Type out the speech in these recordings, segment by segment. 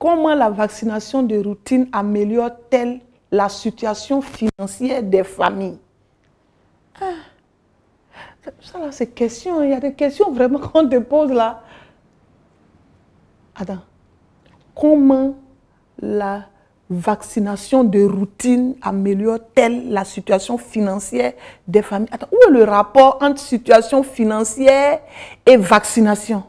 comment la vaccination de routine améliore-t-elle la situation financière des familles? Ça là, c'est question. Il y a des questions vraiment qu'on te pose là. Attends. Comment la vaccination de routine améliore-t-elle la situation financière des familles? Attends, où est le rapport entre situation financière et vaccination?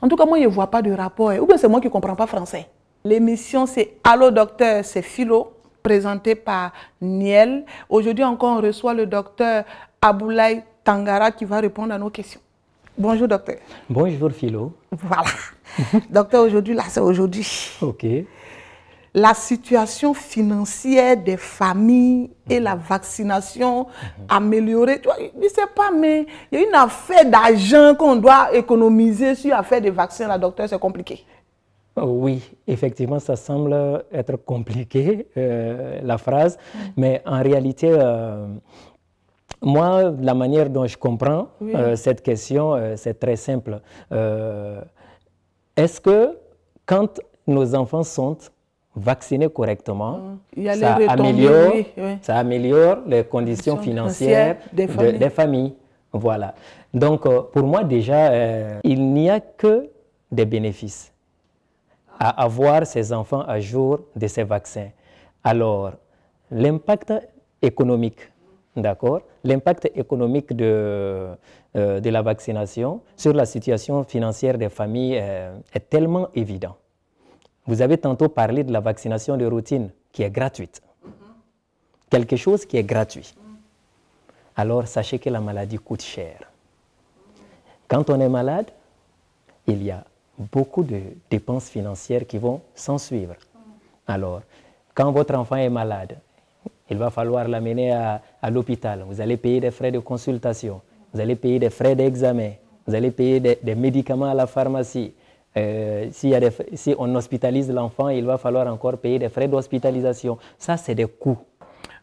En tout cas, moi, je ne vois pas de rapport. Ou bien c'est moi qui ne comprends pas français. L'émission, c'est Allô Docteur, c'est Philo, présenté par Niel. Aujourd'hui encore, on reçoit le docteur Aboulaye Tangara qui va répondre à nos questions. Bonjour docteur. Bonjour Philo. Voilà. Docteur, aujourd'hui, là, c'est aujourd'hui. Ok. La situation financière des familles et la vaccination améliorée. Tu vois, je ne sais pas, mais il y a une affaire d'argent qu'on doit économiser sur l'affaire des vaccins, là, docteur, c'est compliqué. Oui, effectivement, ça semble être compliqué, la phrase, mais en réalité, moi, la manière dont je comprends cette question, c'est très simple. Est-ce que quand nos enfants sont vaccinés correctement, ça améliore les conditions financières des familles. Voilà. Donc, pour moi, déjà, il n'y a que des bénéfices à avoir ces enfants à jour de ces vaccins. Alors, l'impact économique, d'accord? L'impact économique de la vaccination sur la situation financière des familles est tellement évident. Vous avez tantôt parlé de la vaccination de routine qui est gratuite. Quelque chose qui est gratuit. Alors, sachez que la maladie coûte cher. Quand on est malade, il y a beaucoup de dépenses financières qui vont s'en suivre. Alors, quand votre enfant est malade, il va falloir l'amener à l'hôpital. Vous allez payer des frais de consultation, vous allez payer des frais d'examen, vous allez payer des médicaments à la pharmacie. Si on hospitalise l'enfant, il va falloir encore payer des frais d'hospitalisation. Ça, c'est des coûts.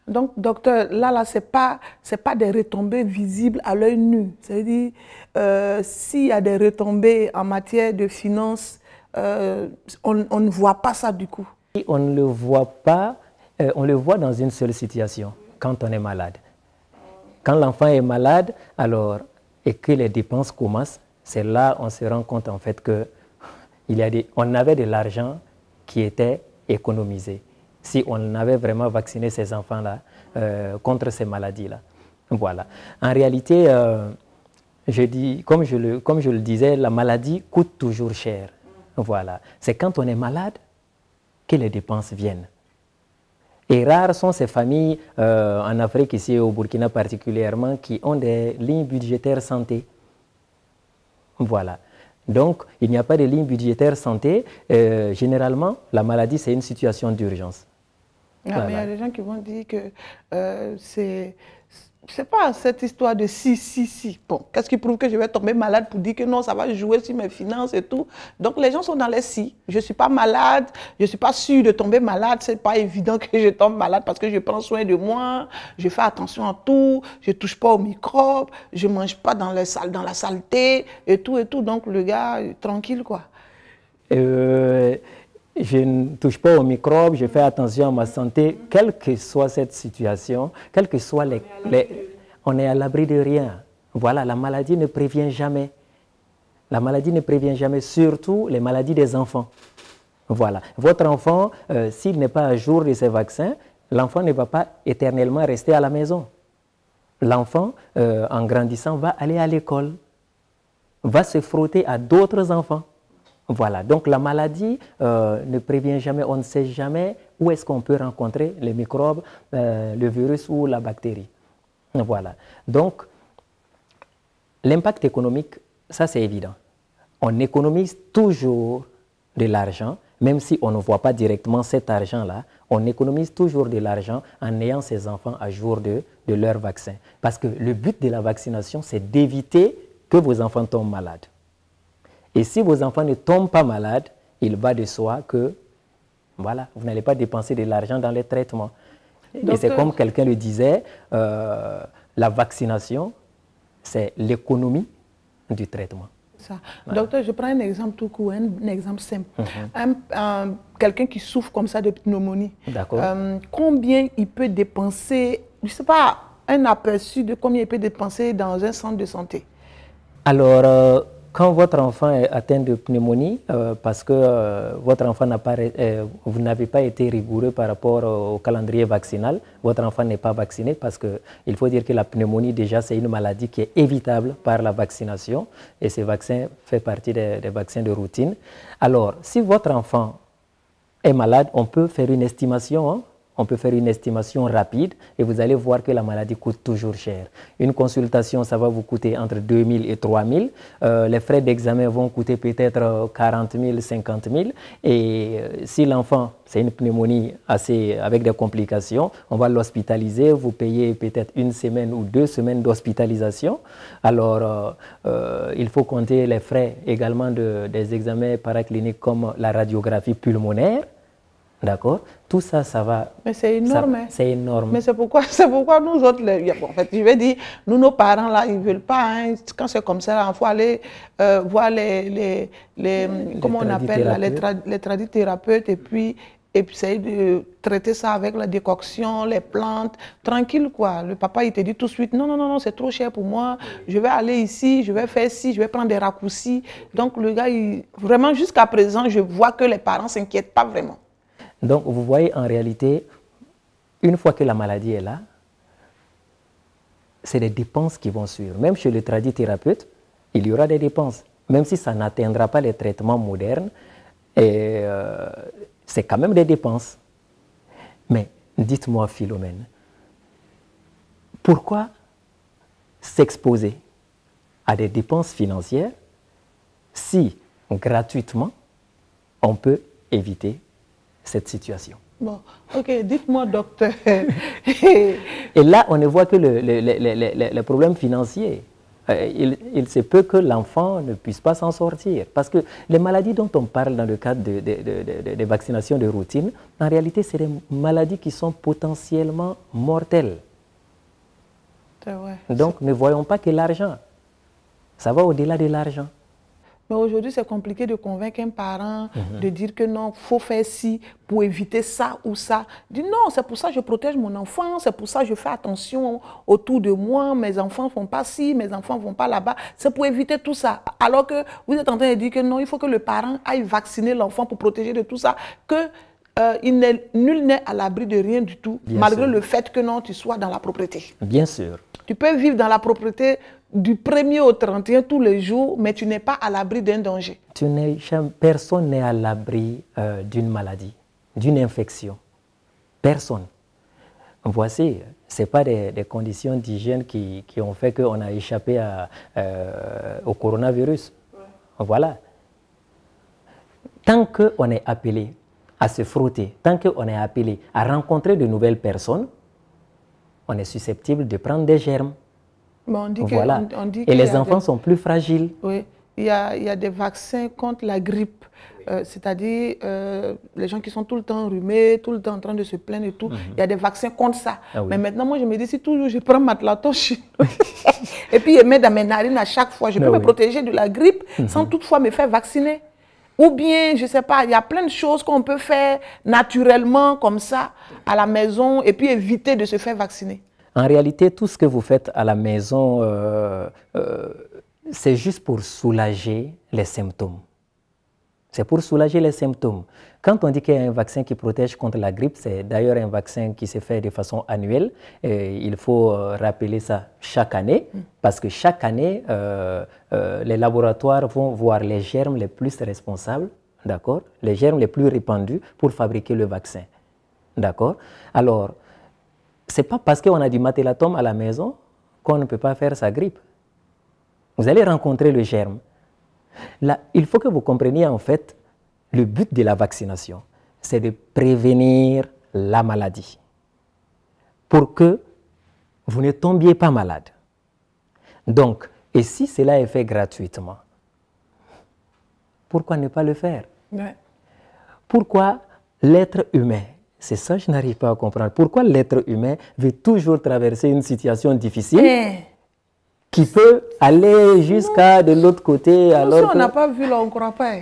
Donc, docteur, là ce n'est pas des retombées visibles à l'œil nu. C'est-à-dire, s'il y a des retombées en matière de finances, on ne voit pas ça du coup. On ne le voit pas, on le voit dans une seule situation, quand on est malade. Quand l'enfant est malade, alors, et que les dépenses commencent, c'est là qu'on se rend compte en fait que on avait de l'argent qui était économisé. Si on avait vraiment vacciné ces enfants-là contre ces maladies-là. Voilà. En réalité, comme je le disais, la maladie coûte toujours cher. Voilà. C'est quand on est malade que les dépenses viennent. Et rares sont ces familles, en Afrique, ici au Burkina particulièrement, qui ont des lignes budgétaires santé. Voilà. Donc, il n'y a pas de ligne budgétaire santé. Généralement, la maladie, c'est une situation d'urgence. Voilà. Mais il y a des gens qui vont dire que c'est pas cette histoire de si. Bon, qu'est-ce qui prouve que je vais tomber malade pour dire que non, ça va jouer sur mes finances et tout. Donc, les gens sont dans les si. Je ne suis pas malade, je ne suis pas sûre de tomber malade. Ce n'est pas évident que je tombe malade parce que je prends soin de moi, je fais attention à tout, je ne touche pas aux microbes, je ne mange pas dans la saleté et tout. Donc, le gars, tranquille, quoi. Je ne touche pas aux microbes, je fais attention à ma santé, quelle que soit cette situation, quel que soit on est à l'abri de rien. Voilà, la maladie ne prévient jamais. La maladie ne prévient jamais, surtout les maladies des enfants. Voilà. Votre enfant, s'il n'est pas à jour de ses vaccins, l'enfant ne va pas éternellement rester à la maison. L'enfant, en grandissant, va aller à l'école, va se frotter à d'autres enfants. Voilà, donc la maladie ne prévient jamais, on ne sait jamais où est-ce qu'on peut rencontrer les microbes, le virus ou la bactérie. Voilà, donc l'impact économique, ça c'est évident. On économise toujours de l'argent, même si on ne voit pas directement cet argent-là, on économise toujours de l'argent en ayant ces enfants à jour de leur vaccin. Parce que le but de la vaccination, c'est d'éviter que vos enfants tombent malades. Et si vos enfants ne tombent pas malades, il va de soi que voilà, vous n'allez pas dépenser de l'argent dans les traitements. Et c'est comme quelqu'un le disait, la vaccination, c'est l'économie du traitement. Ça. Docteur, je prends un exemple tout court, un exemple simple. Quelqu'un qui souffre comme ça de pneumonie, combien il peut dépenser, je ne sais pas, un aperçu de combien il peut dépenser dans un centre de santé? Alors, quand votre enfant est atteint de pneumonie, parce que votre enfant vous n'avez pas été rigoureux par rapport au calendrier vaccinal, votre enfant n'est pas vacciné, parce qu'il faut dire que la pneumonie, déjà, c'est une maladie qui est évitable par la vaccination, et ce vaccin fait partie des vaccins de routine. Alors, si votre enfant est malade, on peut faire une estimation, hein. On peut faire une estimation rapide et vous allez voir que la maladie coûte toujours cher. Une consultation, ça va vous coûter entre 2 000 et 3 000. Les frais d'examen vont coûter peut-être 40 000, 50 000. Et si l'enfant, c'est une pneumonie avec des complications, on va l'hospitaliser. Vous payez peut-être 1 semaine ou 2 semaines d'hospitalisation. Alors, il faut compter les frais également des examens paracliniques comme la radiographie pulmonaire. D'accord? Tout ça, ça va... Mais c'est énorme. C'est énorme. Mais c'est pourquoi nous autres, bon, en fait, je vais dire, nous, nos parents, là, ils ne veulent pas, hein, quand c'est comme ça, il faut aller voir comment on appelle, là, les tradithérapeutes, et puis essayer de traiter ça avec la décoction, les plantes, tranquille, quoi. Le papa, il te dit tout de suite, non, non, non, non, c'est trop cher pour moi, je vais aller ici, je vais faire ci, je vais prendre des raccourcis. Donc, le gars, vraiment, jusqu'à présent, je vois que les parents ne s'inquiètent pas vraiment. Donc, vous voyez, en réalité, une fois que la maladie est là, c'est des dépenses qui vont suivre. Même chez le tradithérapeute, il y aura des dépenses. Même si ça n'atteindra pas les traitements modernes, c'est quand même des dépenses. Mais dites-moi, Philomène, pourquoi s'exposer à des dépenses financières si, gratuitement, on peut éviter cette situation? Bon, ok, dites-moi, docteur. Et là, on ne voit que les problèmes financiers. Il se peut que l'enfant ne puisse pas s'en sortir. Parce que les maladies dont on parle dans le cadre des vaccinations de routine, en réalité, c'est des maladies qui sont potentiellement mortelles. C'est vrai. Donc, ne voyons pas que l'argent. Ça va au-delà de l'argent. Mais aujourd'hui, c'est compliqué de convaincre un parent de dire que non, il faut faire ci pour éviter ça ou ça. Dis non, c'est pour ça que je protège mon enfant, c'est pour ça que je fais attention autour de moi, mes enfants ne font pas ci, mes enfants ne vont pas là-bas. C'est pour éviter tout ça. Alors que vous êtes en train de dire que non, il faut que le parent aille vacciner l'enfant pour protéger de tout ça, que nul n'est à l'abri de rien du tout, bien malgré sûr. Le fait que non, tu sois dans la propriété. Bien sûr. Tu peux vivre dans la propriété du 1er au 31 tous les jours, mais tu n'es pas à l'abri d'un danger. Personne n'est à l'abri d'une maladie, d'une infection. Personne. Voici, ce n'est pas des conditions d'hygiène qui ont fait qu'on a échappé au coronavirus. Ouais. Voilà. Tant qu'on est appelé à se frotter, tant qu'on est appelé à rencontrer de nouvelles personnes, on est susceptible de prendre des germes. Bon, on dit voilà. Et les enfants sont plus fragiles. Oui, il y a des vaccins contre la grippe, c'est-à-dire les gens qui sont tout le temps enrhumés, tout le temps en train de se plaindre et tout. Il y a des vaccins contre ça. Ah, oui. Mais maintenant, moi, je me dis, si toujours je prends ma tlatoche et puis je mets dans mes narines à chaque fois, je peux me protéger de la grippe sans toutefois me faire vacciner. Ou bien, je ne sais pas, il y a plein de choses qu'on peut faire naturellement comme ça à la maison et puis éviter de se faire vacciner. En réalité, tout ce que vous faites à la maison, c'est juste pour soulager les symptômes. C'est pour soulager les symptômes. Quand on dit qu'il y a un vaccin qui protège contre la grippe, c'est d'ailleurs un vaccin qui se fait de façon annuelle. Et il faut rappeler ça chaque année, parce que chaque année, les laboratoires vont voir les germes les plus responsables, d'accord, les germes les plus répandus pour fabriquer le vaccin. D'accord? Alors, ce n'est pas parce qu'on a du matélatome à la maison qu'on ne peut pas faire sa grippe. Vous allez rencontrer le germe. Là, il faut que vous compreniez en fait, le but de la vaccination, c'est de prévenir la maladie pour que vous ne tombiez pas malade. Donc, et si cela est fait gratuitement, pourquoi ne pas le faire? Ouais. Pourquoi l'être humain, c'est ça que je n'arrive pas à comprendre, pourquoi l'être humain veut toujours traverser une situation difficile qui peut aller jusqu'à de l'autre côté. Alors si on n'a pas vu, là, on ne croit pas.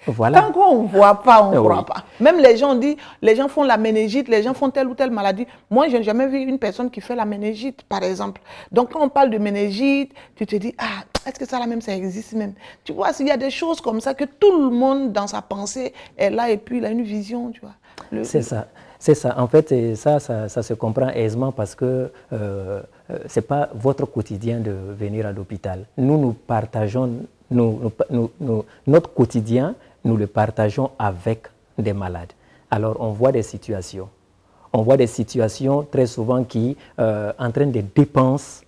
Voilà. Tant qu'on ne voit pas, on ne croit Oui. pas. Même les gens disent, les gens font la méningite, les gens font telle ou telle maladie. Moi, je n'ai jamais vu une personne qui fait la méningite, par exemple. Donc, quand on parle de méningite, tu te dis, ah, est-ce que ça là même, ça existe même? Tu vois, il y a des choses comme ça que tout le monde, dans sa pensée, est là et puis il a une vision, tu vois. C'est ça. C'est ça. En fait, et ça se comprend aisément parce que ce n'est pas votre quotidien de venir à l'hôpital. Nous partageons, notre quotidien, nous le partageons avec des malades. Alors, on voit des situations. On voit des situations très souvent qui entraînent des dépenses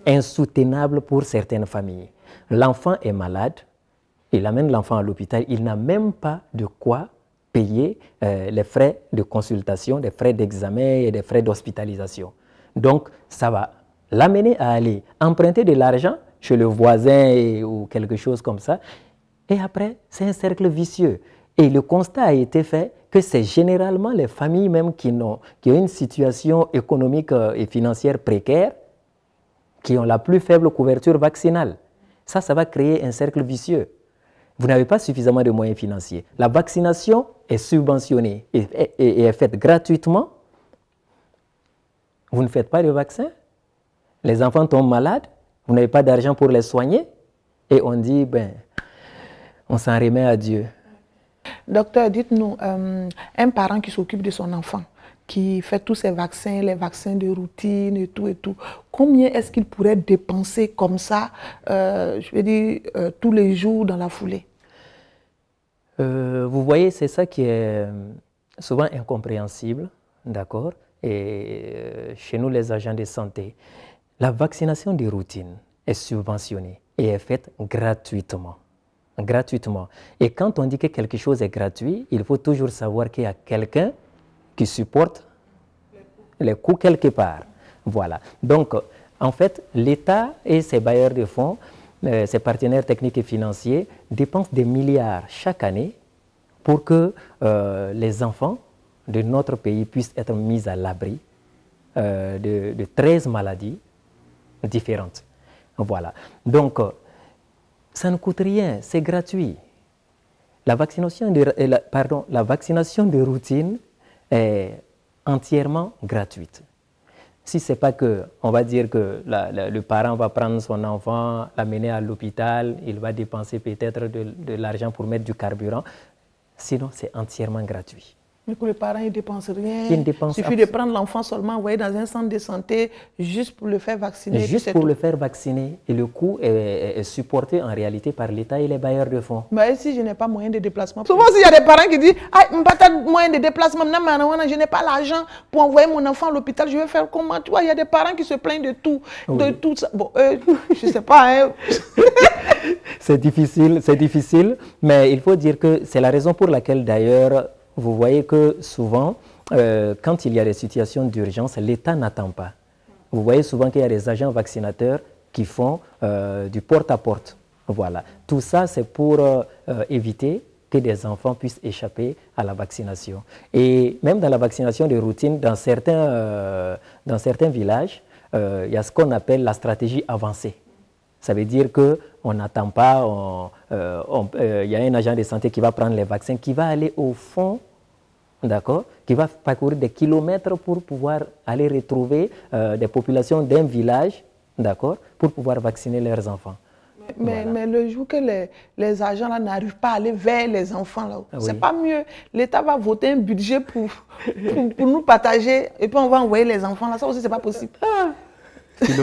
insoutenables pour certaines familles. L'enfant est malade, il amène l'enfant à l'hôpital, il n'a même pas de quoi payer les frais de consultation, des frais d'examen et des frais d'hospitalisation. Donc, ça va l'amener à aller emprunter de l'argent chez le voisin ou quelque chose comme ça. Et après, c'est un cercle vicieux. Et le constat a été fait que c'est généralement les familles même qui ont une situation économique et financière précaire qui ont la plus faible couverture vaccinale. Ça va créer un cercle vicieux. Vous n'avez pas suffisamment de moyens financiers. La vaccination est subventionnée et est faite gratuitement. Vous ne faites pas de vaccin. Les enfants tombent malades. Vous n'avez pas d'argent pour les soigner. Et on dit, ben, on s'en remet à Dieu. Docteur, dites-nous, un parent qui s'occupe de son enfant, qui fait tous ces vaccins, les vaccins de routine et tout, combien est-ce qu'il pourrait dépenser comme ça, je veux dire, tous les jours dans la foulée? Vous voyez, c'est ça qui est souvent incompréhensible, d'accord? Et chez nous, les agents de santé, la vaccination de routine est subventionnée et est faite gratuitement. Gratuitement. Et quand on dit que quelque chose est gratuit, il faut toujours savoir qu'il y a quelqu'un qui supporte les coûts quelque part. Voilà. Donc, en fait, l'État et ses bailleurs de fonds, ses partenaires techniques et financiers dépensent des milliards chaque année pour que les enfants de notre pays puissent être mis à l'abri de 13 maladies différentes. Voilà. Donc, ça ne coûte rien, c'est gratuit. La vaccination de routine est entièrement gratuite. Si ce n'est pas que, on va dire que le parent va prendre son enfant, l'amener à l'hôpital, il va dépenser peut-être de l'argent pour mettre du carburant, sinon c'est entièrement gratuit. Mais que le parent ne dépense rien, il suffit de prendre l'enfant seulement, envoyer dans un centre de santé, juste pour le faire vacciner. Juste pour le faire vacciner, et le coût est supporté en réalité par l'État et les bailleurs de fonds. Mais si je n'ai pas moyen de déplacement, souvent s'il y a des parents qui disent « Ah, je n'ai pas de moyen de déplacement, je n'ai pas l'argent pour envoyer mon enfant à l'hôpital, je vais faire comment ?» Tu vois, il y a des parents qui se plaignent de tout, de tout ça. Bon, je ne sais pas. Hein. C'est difficile, mais il faut dire que c'est la raison pour laquelle d'ailleurs, vous voyez que souvent, quand il y a des situations d'urgence, l'État n'attend pas. Vous voyez souvent qu'il y a des agents vaccinateurs qui font du porte-à-porte. Voilà. Tout ça, c'est pour éviter que des enfants puissent échapper à la vaccination. Et même dans la vaccination de routine, dans certains villages, il y a ce qu'on appelle la stratégie avancée. Ça veut dire qu'on n'attend pas, il y a un agent de santé qui va prendre les vaccins, qui va aller au fond, d'accord, qui va parcourir des kilomètres pour pouvoir aller retrouver des populations d'un village, d'accord, pour pouvoir vacciner leurs enfants. Mais le jour que les agents là n'arrivent pas à aller vers les enfants, là, oui. C'est pas mieux. L'État va voter un budget pour nous partager et puis on va envoyer les enfants là. Ça aussi, c'est pas possible. Non,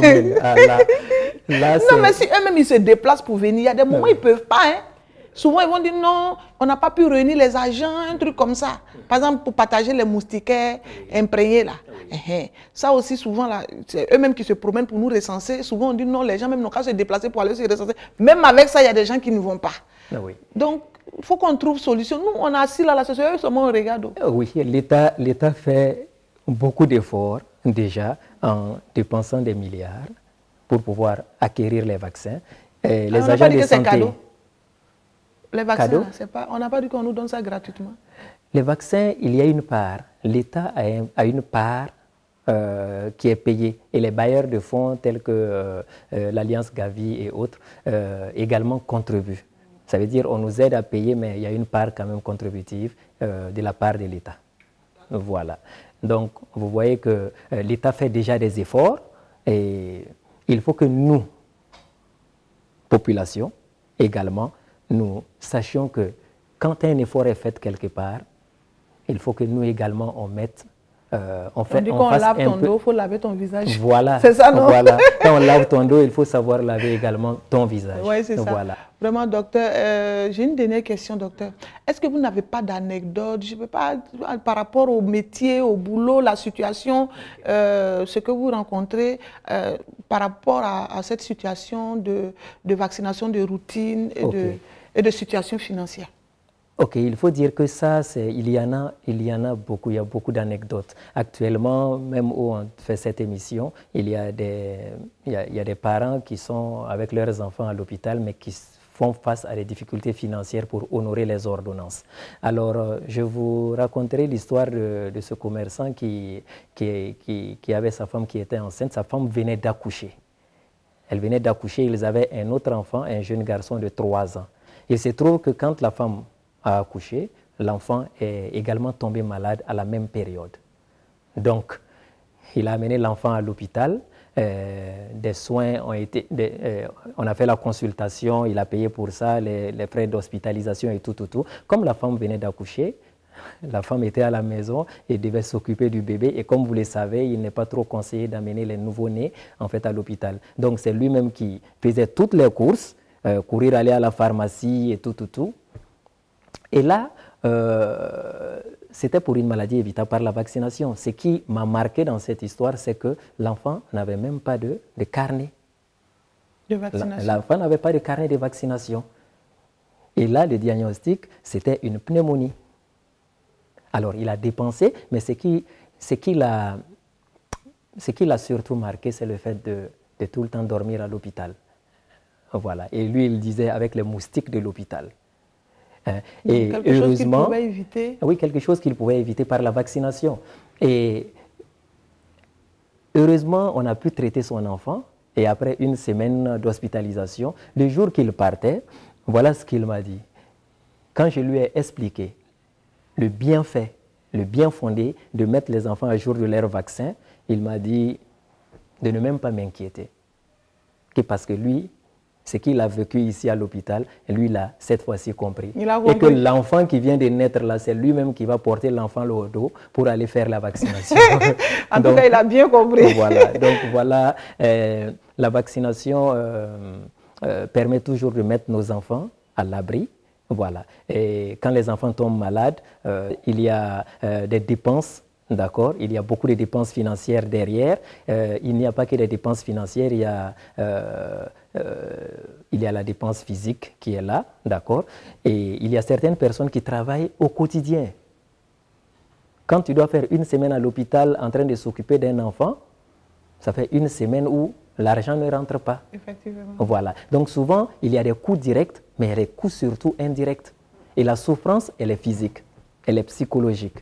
mais si eux-mêmes ils se déplacent pour venir, il y a des moments où ils ne peuvent pas. Hein. Souvent, ils vont dire non, on n'a pas pu réunir les agents, un truc comme ça. Par exemple, pour partager les moustiquaires imprégnés là. Ça aussi, souvent, c'est eux-mêmes qui se promènent pour nous recenser. Souvent, on dit non, les gens même n'ont qu'à se déplacer pour aller se recenser. Même avec ça, il y a des gens qui ne vont pas. Oui. Donc, il faut qu'on trouve solution. Nous, on est assis là, la société, seulement on regarde. Oui, l'État fait beaucoup d'efforts déjà en dépensant des milliards pour pouvoir acquérir les vaccins. Et les agents de santé. Les vaccins, on n'a pas dit qu'on nous donne ça gratuitement. Les vaccins, il y a une part. L'État a une part qui est payé. Et les bailleurs de fonds tels que l'Alliance Gavi et autres également contribuent. Ça veut dire qu'on nous aide à payer, mais il y a une part quand même contributive de la part de l'État. Voilà. Donc, vous voyez que l'État fait déjà des efforts et il faut que nous, population, également, nous sachions que quand un effort est fait quelque part, il faut que nous également on mette, on dit qu'on lave ton dos, il faut laver ton visage. Voilà. C'est ça, non? Voilà. Quand on lave ton dos, il faut savoir laver également ton visage. Oui, c'est ça. Voilà. Vraiment, docteur, j'ai une dernière question, docteur. Est-ce que vous n'avez pas d'anecdote, je peux pas, par rapport au métier, au boulot, la situation, ce que vous rencontrez par rapport à cette situation de vaccination de routine et de situation financière? Ok, il faut dire que ça, il y en a beaucoup, il y a beaucoup d'anecdotes. Actuellement, même où on fait cette émission, il y a des parents qui sont avec leurs enfants à l'hôpital, mais qui font face à des difficultés financières pour honorer les ordonnances. Alors, je vous raconterai l'histoire de ce commerçant qui avait sa femme qui était enceinte. Sa femme venait d'accoucher. Elle venait d'accoucher, ils avaient un autre enfant, un jeune garçon de 3 ans. Il se trouve que quand la femme a accouché, l'enfant est également tombé malade à la même période. Donc, il a amené l'enfant à l'hôpital, des soins ont été, on a fait la consultation, il a payé pour ça, les frais d'hospitalisation et tout. Comme la femme venait d'accoucher, la femme était à la maison et devait s'occuper du bébé. Et comme vous le savez, il n'est pas trop conseillé d'amener les nouveau-nés en fait, à l'hôpital. Donc, c'est lui-même qui faisait toutes les courses, courir, aller à la pharmacie et tout. Et là, c'était pour une maladie évitable par la vaccination. Ce qui m'a marqué dans cette histoire, c'est que l'enfant n'avait même pas de carnet de vaccination. L'enfant n'avait pas de carnet de vaccination. Et là, le diagnostic, c'était une pneumonie. Alors, il a dépensé, mais ce qui l'a surtout marqué, c'est le fait de tout le temps dormir à l'hôpital. Voilà. Et lui, il disait avec les moustiques de l'hôpital. Et quelque chose qu'il pouvait éviter. Oui, quelque chose qu'il pouvait éviter par la vaccination. Et heureusement, on a pu traiter son enfant. Et après une semaine d'hospitalisation, le jour qu'il partait, voilà ce qu'il m'a dit. Quand je lui ai expliqué le bienfait, le bien fondé de mettre les enfants à jour de leur vaccin, il m'a dit de ne même pas m'inquiéter. Parce que lui, ce qu'il a vécu ici à l'hôpital, lui l'a cette fois-ci compris. Et que l'enfant qui vient de naître là, c'est lui-même qui va porter l'enfant au dos pour aller faire la vaccination. En tout cas, il a bien compris. Voilà, donc voilà, la vaccination permet toujours de mettre nos enfants à l'abri. Voilà. Et quand les enfants tombent malades, il y a des dépenses. D'accord, il y a beaucoup de dépenses financières derrière. Il n'y a pas que des dépenses financières, il y a la dépense physique qui est là, d'accord. Et il y a certaines personnes qui travaillent au quotidien. Quand tu dois faire une semaine à l'hôpital en train de s'occuper d'un enfant, ça fait une semaine où l'argent ne rentre pas. Effectivement. Voilà. Donc souvent, il y a des coûts directs, mais il y a des coûts surtout indirects. Et la souffrance, elle est physique, elle est psychologique.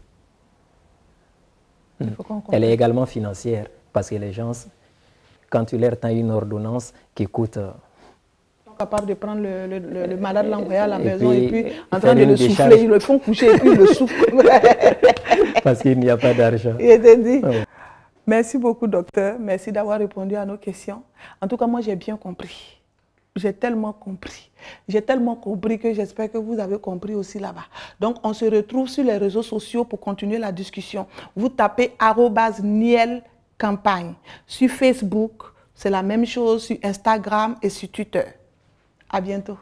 Elle est également financière, parce que les gens, quand tu leur tends une ordonnance qui coûte... Ils sont capables de prendre le malade, l'envoyer à la maison et puis en train de le souffler, ils le font coucher et puis ils le soufflent. Parce qu'il n'y a pas d'argent. Il était dit. Ouais. Merci beaucoup, docteur. Merci d'avoir répondu à nos questions. En tout cas, moi, j'ai bien compris. J'ai tellement compris. J'ai tellement compris que j'espère que vous avez compris aussi là-bas. Donc, on se retrouve sur les réseaux sociaux pour continuer la discussion. Vous tapez @NielCampagne. Sur Facebook, c'est la même chose, sur Instagram et sur Twitter. À bientôt.